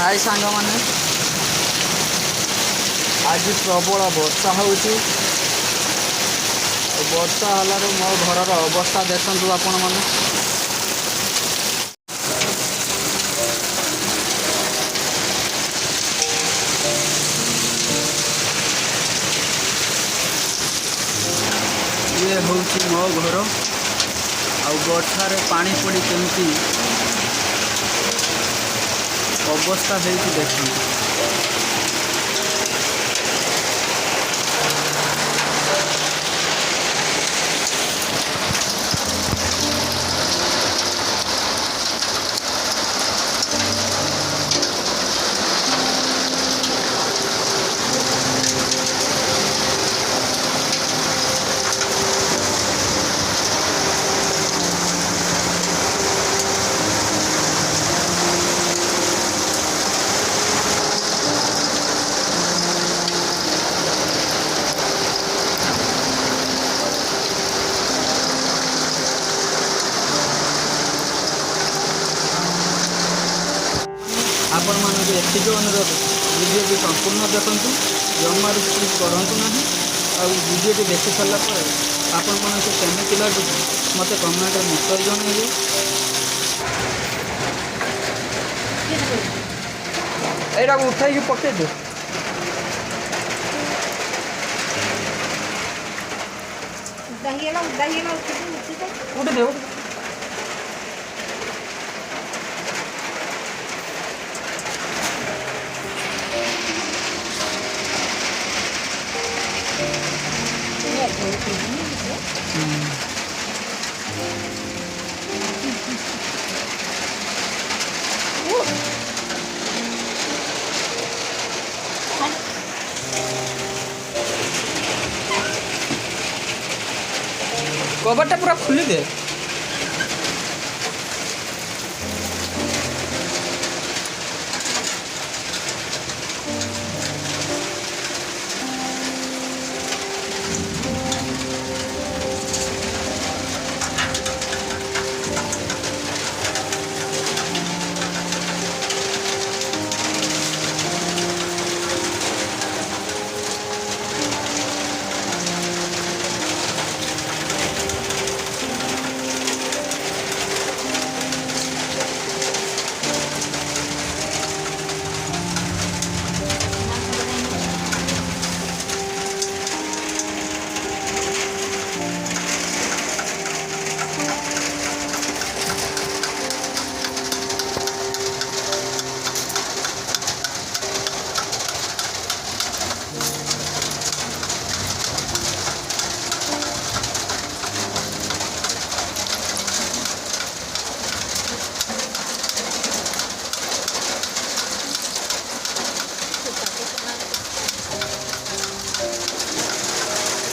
हाय सांग मैंने आज प्रबल वर्षा होची वर्षा हलार मो घर अवस्था देखु आपण मैंने ये हूँ मो घर आर्षार पानी पड़ी केमती अवस्था होती देखते आपण मानक एतिक अनुरोध वीडियो संपूर्ण देखूँ जमार स्किप करूँ ना आ वीडियो देखी सारा पर आपण मन से केमी लगुच मत कमेंट निश्चय जनइबे। एटा उठाई पकड़ दे उठे दे कबरटा पूरा खुली दे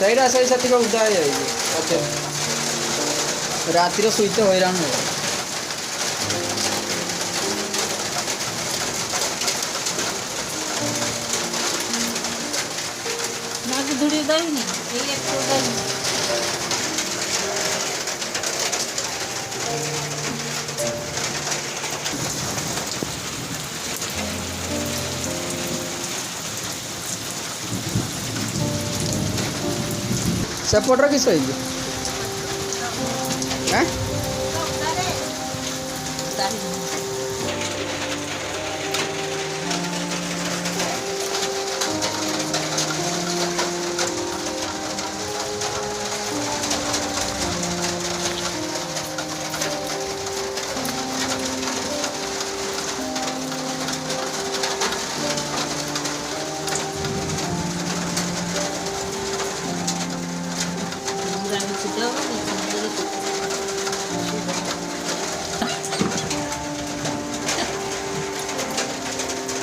सहीटा सही साथी उदा हो रातिर शुईते हैरान हो सेपटर किस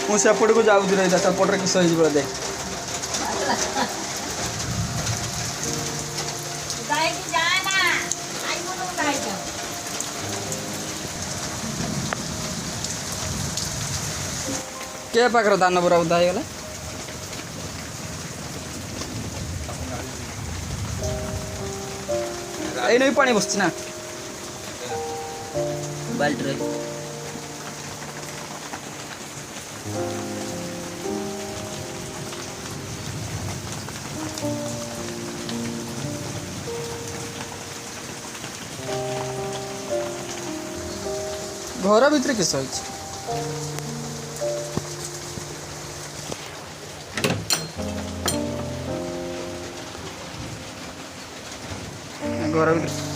मुझे सेपट को जाऊँ रही सेपटर किस दे के पाखर धान पूरा उदा हो गला पानी बस ना बाल्टी घर भितर किस होइछ घर भितर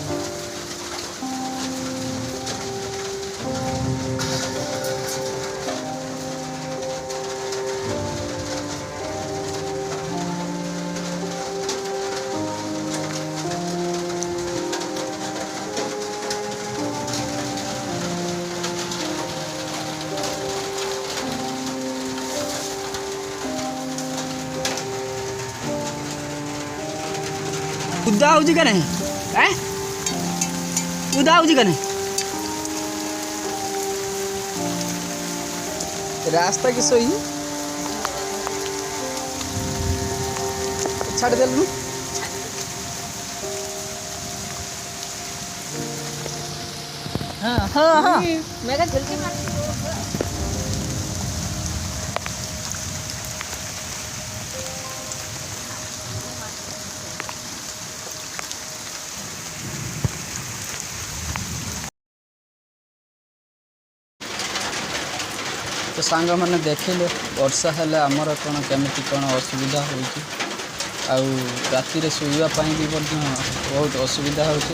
उदा होजी का नहीं उदा होजी का नहीं रास्ता किस होई छाड़ दे लू हाँ हाँ हाँ मेरा जल्दी मार तो सांग मैंने देखिले वर्षा हेले आमर कौन केमिति कौन असुविधा होउची आउ राति रे सोइबा पई भी बहुत असुविधा होउची।